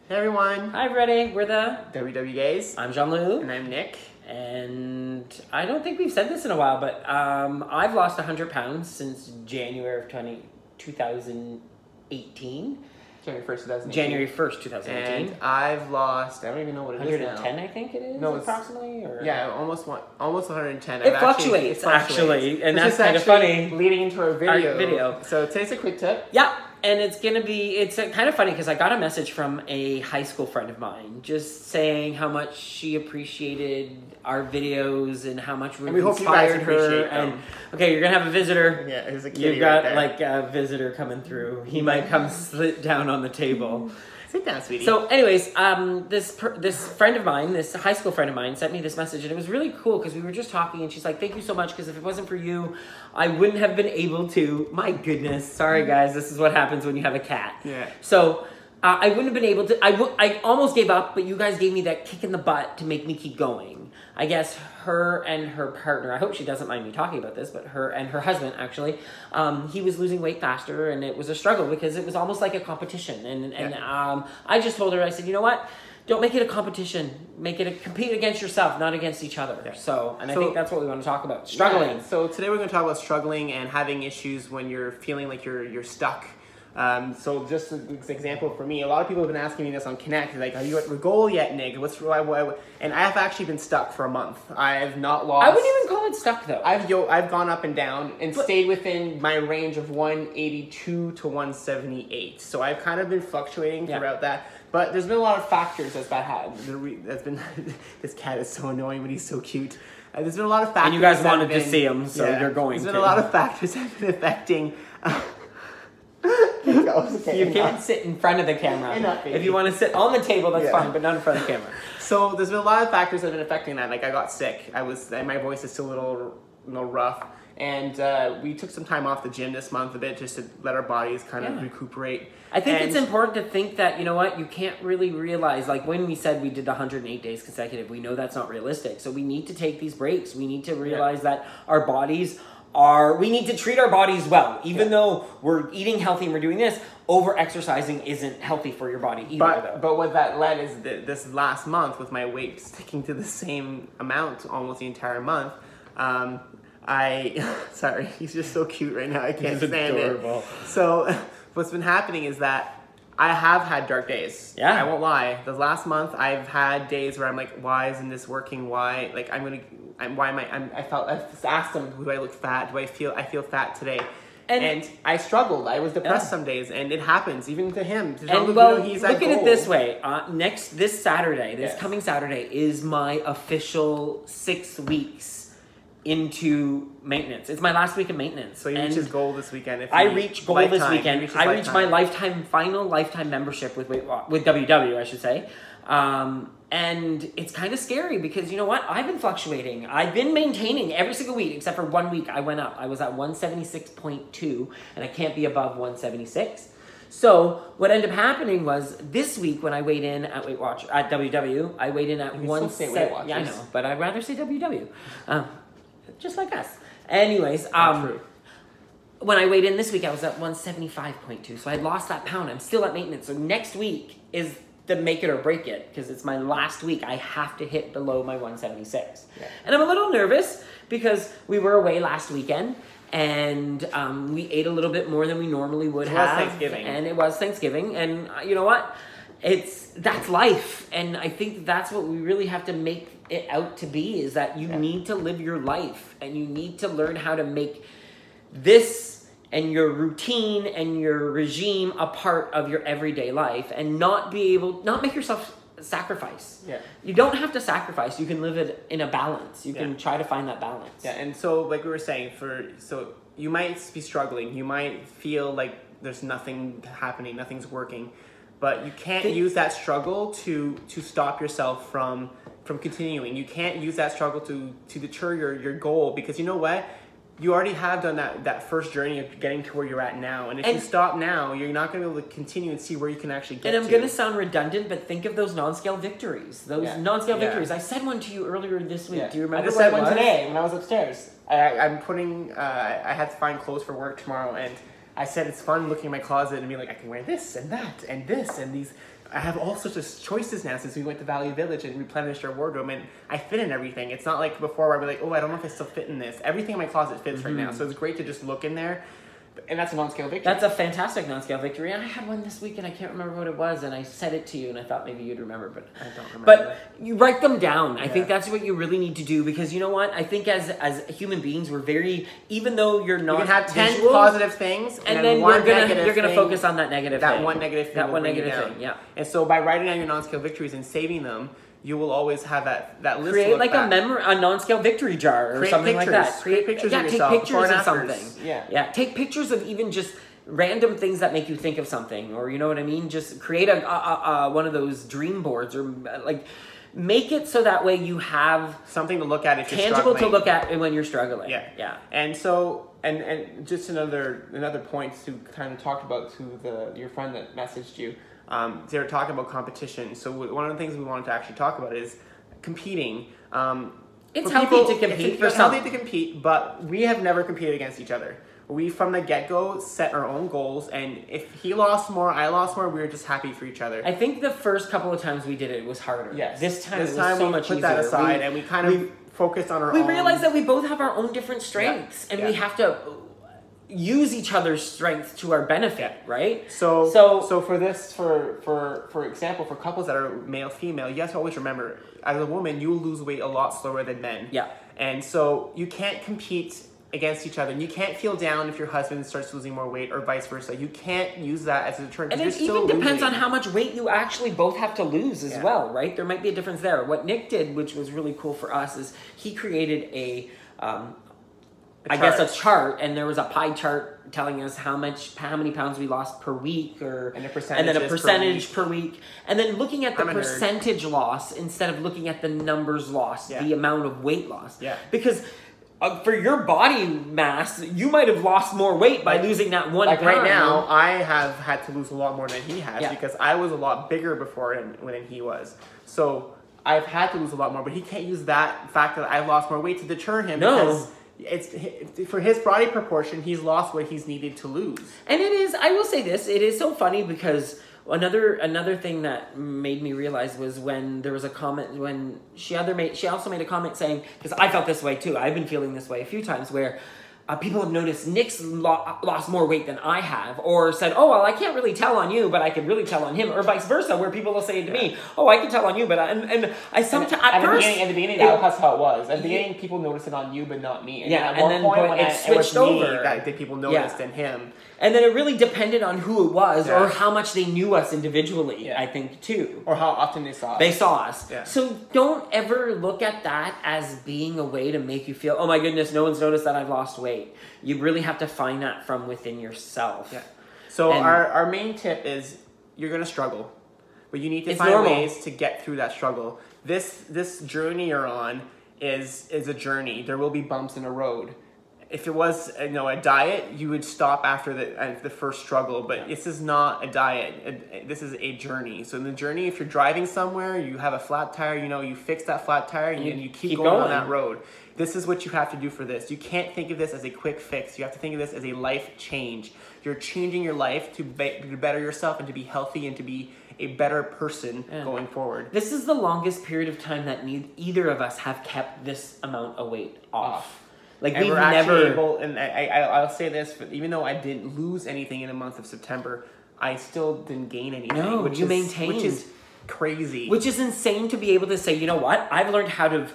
Hey everyone! Hi everybody, we're the WW Gays. I'm Jean-Luc. And I'm Nick. And I don't think we've said this in a while, but I've lost 100 pounds since January of 2018. January 1st, 2018. January 1st, 2018. And I've lost, I don't even know what it is now. 110, I think it is, no, approximately? Or? Yeah, almost 110. It fluctuates, actually, and that's kind of funny. Leading into our video. So today's a quick tip. Yeah. And it's kind of funny because I got a message from a high school friend of mine just saying how much she appreciated our videos and how much we inspired her. And okay, you're gonna have a visitor. Yeah, there's a kitty. You've got right there. like a visitor coming through. He might come sit down on the table. Sit down, sweetie. So, anyways, this friend of mine, this high school friend of mine, sent me this message, and it was really cool because we were just talking, and she's like, "Thank you so much, because if it wasn't for you, I wouldn't have been able to." My goodness, sorry guys, this is what happens when you have a cat. Yeah. So, I wouldn't have been able to. I almost gave up, but you guys gave me that kick in the butt to make me keep going. I guess her and her partner, I hope she doesn't mind me talking about this, but her and her husband, actually, he was losing weight faster, and it was a struggle because it was almost like a competition. And I just told her, I said, you know what? Don't make it a competition. Make it compete against yourself, not against each other. Yeah. So I think that's what we want to talk about, struggling. Yeah. So today we're going to talk about struggling and having issues when you're feeling like you're stuck. So just an example for me, a lot of people have been asking me this on Connect, like, are you at your goal yet, Nick? And I have actually been stuck for a month. I have not lost. I wouldn't even call it stuck though. I've gone up and down and stayed within my range of 182 to 178. So I've kind of been fluctuating throughout that. But there's been a lot of factors that's been. This cat is so annoying, but he's so cute. There's been a lot of factors. And you guys wanted to see him, so you're going to. There's been a lot of factors that have been affecting. Okay, you can't sit in front of the camera. If you want to sit on the table, that's fine, but not in front of the camera. So there's been a lot of factors that have been affecting that. Like I got sick. My voice is still a little rough. And we took some time off the gym this month a bit just to let our bodies kind of recuperate. I think it's important to think that, you know what, you can't really realize, like when we said we did the 108 days consecutive, we know that's not realistic. So we need to take these breaks. We need to realize that our bodies we need to treat our bodies well. Even though we're eating healthy and we're doing this, over-exercising isn't healthy for your body either. But what that led is this last month, with my weight sticking to the same amount almost the entire month, sorry, he's just so cute right now. I can't stand it. So what's been happening is that I have had dark days. Yeah. I won't lie. The last month I've had days where I'm like, why isn't this working? Why? Like I asked him, do I look fat? I feel fat today. And I struggled. I was depressed some days, and it happens even to him. To and well, look at it this way. This coming Saturday is my official 6 weeks into maintenance. It's my last week of maintenance. So you reach his goal this weekend. I reach goal this weekend. I reach my final lifetime membership with WW, I should say. And it's kind of scary because, you know what? I've been fluctuating. I've been maintaining every single week, except for 1 week I went up. I was at 176.2, and I can't be above 176. So what ended up happening was this week when I weighed in at WW, I weighed in at 170. Yeah, I know, but I'd rather say WW. Just like us. Anyways, when I weighed in this week, I was at 175.2. So I lost that pound. I'm still at maintenance. So next week is the make it or break it, because it's my last week. I have to hit below my 176. Yeah. And I'm a little nervous because we were away last weekend, and we ate a little bit more than we normally would have. It was Thanksgiving. And you know what? That's life. And I think that's what we really have to make it out to be, is that you need to live your life, and you need to learn how to make this and your routine and your regime a part of your everyday life, and not make yourself sacrifice. Yeah. You don't have to sacrifice. You can live it in a balance. You can try to find that balance. Yeah, and so like we were saying, so you might be struggling. You might feel like there's nothing happening, nothing's working, but you can't use that struggle to stop yourself from continuing. You can't use that struggle to deter your goal, because you know what? You already have done that first journey of getting to where you're at now. And if you stop now, you're not going to be able to continue and see where you can actually get to. And I'm going to sound redundant, but think of those non-scale victories. Non-scale victories. I said one to you earlier this week. Do you remember? I just said one today when I was upstairs. I had to find clothes for work tomorrow, and I said it's fun looking in my closet and being like, I can wear this and that and this and these. I have all sorts of choices now since we went to Value Village and replenished our wardrobe, and I fit in everything. It's not like before where I'd be like, oh, I don't know if I still fit in this. Everything in my closet fits right now, so it's great to just look in there. And that's a non-scale victory. That's a fantastic non-scale victory. And I had one this week, and I can't remember what it was, and I said it to you, and I thought maybe you'd remember, but I don't remember. But you write them down. I think that's what you really need to do, because you know what? I think as human beings, we're very, even though you're not, you can have 10 positive things, and then you're gonna focus on that negative thing. That one negative thing. That one negative thing. Yeah. And so by writing down your non-scale victories and saving them, you will always have that list. Create like a non-scale victory jar or something like that. Create pictures of yourself. Take pictures of something. Yeah. Take pictures of even just random things that make you think of something, or you know what I mean. Just create a one of those dream boards, or like make it so that way you have something to look at if you're tangible struggling. to look at when you're struggling. Yeah. And so and just another point to kind of talk about to your friend that messaged you. They were talking about competition. So one of the things we wanted to actually talk about is competing. It's healthy to compete for something. It's healthy to compete, but we have never competed against each other. We, from the get-go, set our own goals, and if he lost more, I lost more, we were just happy for each other. I think the first couple of times we did it was harder. Yes. This time it was so much easier. We put that aside, and we kind of focused on our own. We realized that we both have our own different strengths, and we have to use each other's strengths to our benefit, right? So for this, for example, for couples that are male-female, you have to always remember, as a woman, you will lose weight a lot slower than men. Yeah. And so you can't compete against each other. And you can't feel down if your husband starts losing more weight or vice versa. You can't use that as a deterrent. And it even depends on how much weight you actually both have to lose as well, right? There might be a difference there. What Nick did, which was really cool for us, is he created a chart, and there was a pie chart telling us how many pounds we lost per week, and then a percentage per week, and then looking at the percentage loss instead of looking at the numbers lost, the amount of weight loss. Yeah. Because for your body mass, you might have lost more weight by losing that one pound. Right now, I have had to lose a lot more than he has because I was a lot bigger before than he was. So I've had to lose a lot more, but he can't use that fact that I lost more weight to deter him. No. It's for his body proportion, he's lost what he's needed to lose. And it is, I will say this, it is so funny because another thing that made me realize was when there was a comment, when she also made a comment saying, because I felt this way too, I've been feeling this way a few times, where people have noticed Nick's lost more weight than I have, or said, oh, well, I can't really tell on you, but I can really tell on him, or vice versa, where people will say to me, oh, I can tell on you, but I sometimes, at the beginning, that's how it was. At the beginning, people noticed it on you, but not me. And then it switched over. That people noticed in him. And then it really depended on who it was, or how much they knew us individually, I think, too. Or how often they saw us. They saw us. Yeah. So don't ever look at that as being a way to make you feel, oh my goodness, no one's noticed that I've lost weight. You really have to find that from within yourself. Yeah. So our main tip is you're going to struggle, but you need to find ways to get through that struggle. This journey you're on is a journey. There will be bumps in the road. If it was a diet, you would stop after the first struggle, but this is not a diet. This is a journey. So in the journey, if you're driving somewhere, you have a flat tire, you fix that flat tire and you keep going on that road. This is what you have to do for this. You can't think of this as a quick fix. You have to think of this as a life change. You're changing your life to better yourself and to be healthy and to be a better person going forward. This is the longest period of time that either of us have kept this amount of weight off. Like and we've never able, and I'll say this, but even though I didn't lose anything in the month of September, I still didn't gain anything. No, you maintained. Which is crazy. Which is insane to be able to say, you know what? I've learned how to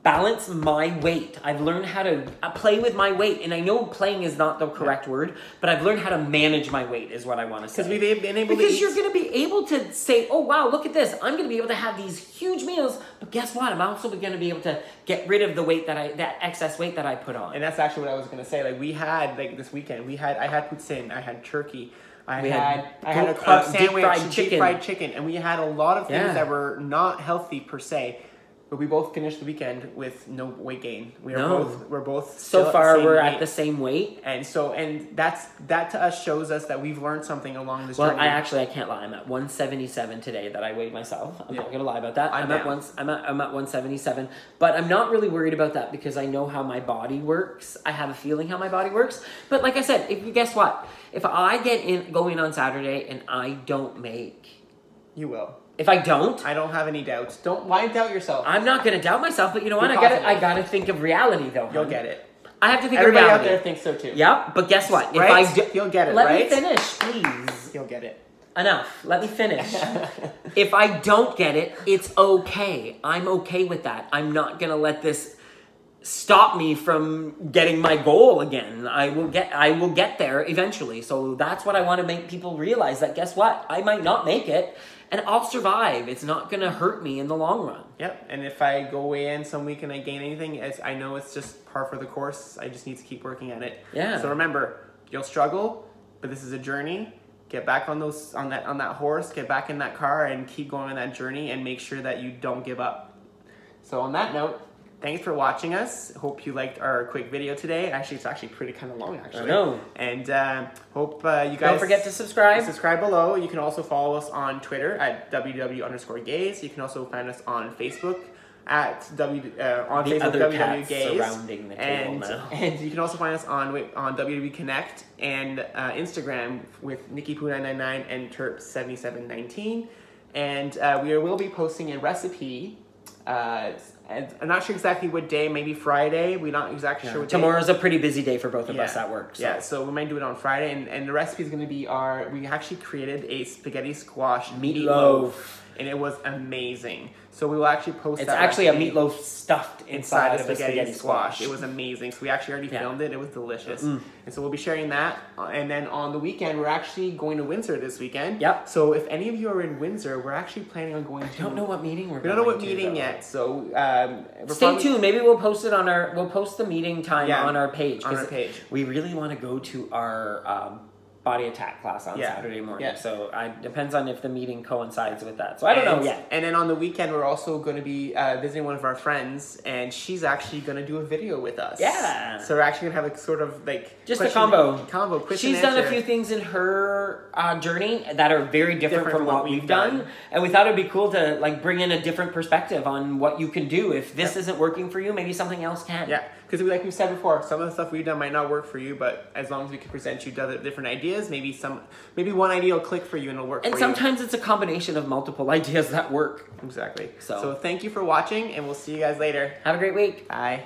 balance my weight. I've learned how to play with my weight. And I know playing is not the correct word, but I've learned how to manage my weight is what I want to say. Because we've been able Because you're going to be able to say, oh, wow, look at this. I'm going to be able to have these huge meals, but guess what? I'm also going to be able to get rid of the weight that excess weight that I put on. And that's actually what I was going to say. Like we had, this weekend, I had poutine, I had turkey, I had a club sandwich, deep fried chicken, and we had a lot of things that were not healthy per se. but we both finished the weekend with no weight gain. We're both so far we're at the same weight, and that to us shows us that we've learned something along this journey. I can't lie. I'm at 177 today that I weighed myself. I'm not gonna lie about that. I'm at 177, but I'm not really worried about that because I know how my body works. I have a feeling how my body works. But like I said, guess what? If I go in on Saturday and I don't make, you will. If I don't, I don't have any doubts. Why doubt yourself? I'm not going to doubt myself, but you know what? I gotta think of reality though. You'll get it. I have to think Everybody of reality. out there thinks so too. Yeah, but guess what? Right? You'll get it, Let me finish, please. You'll get it. Enough. Let me finish. If I don't get it, it's okay. I'm okay with that. I'm not going to let this stop me from getting my goal again. I will get there eventually. So that's what I want to make people realize, that guess what? I might not make it and I'll survive. It's not going to hurt me in the long run. Yep. And if I go away in some week and I gain anything, I know it's just par for the course. I just need to keep working at it. Yeah. So remember, you'll struggle, but this is a journey. Get back on that horse, get back in that car and keep going on that journey and make sure that you don't give up. So on that note, thanks for watching us. Hope you liked our quick video today. Actually, it's actually pretty kind of long, actually. I know. And hope you guys... Don't forget to subscribe. Subscribe below. You can also follow us on Twitter at www_gays. You can also find us on Facebook at www.gays. Surrounding the table now. And you can also find us on WWE Connect and Instagram with NikkiPoo999 and Terp7719. And we will be posting a recipe. And I'm not sure exactly what day, maybe Friday. We're not exactly sure what day. Tomorrow's a pretty busy day for both of us at work. So. Yeah, so we might do it on Friday. And the recipe is going to be we actually created a spaghetti squash meatloaf. And it was amazing. So we will actually post It's actually a meatloaf stuffed inside of a spaghetti squash. It was amazing. So we actually already filmed it. It was delicious. And so we'll be sharing that. And then on the weekend, we're actually going to Windsor this weekend. Yep. So if any of you are in Windsor, we're actually planning on going to... We don't know what meeting we're going to. We don't know what meeting yet. So stay tuned. Maybe we'll post it on we'll post the meeting time on our page. On our page. We really want to go to our body attack class on Saturday morning. Yeah. So it depends on if the meeting coincides with that. So I don't know yet. And then on the weekend, we're also going to be visiting one of our friends, and she's actually going to do a video with us. Yeah. So we're actually going to have a sort of like... Just a combo. She's done a few things in her journey that are very different from what we've done. And we thought it'd be cool to like bring in a different perspective on what you can do. If this isn't working for you, maybe something else can. Yeah. Because like we said before, some of the stuff we've done might not work for you, but as long as we can present you different ideas, maybe one idea will click for you and it'll work for you. And sometimes it's a combination of multiple ideas that work. Exactly. So thank you for watching, and we'll see you guys later. Have a great week. Bye.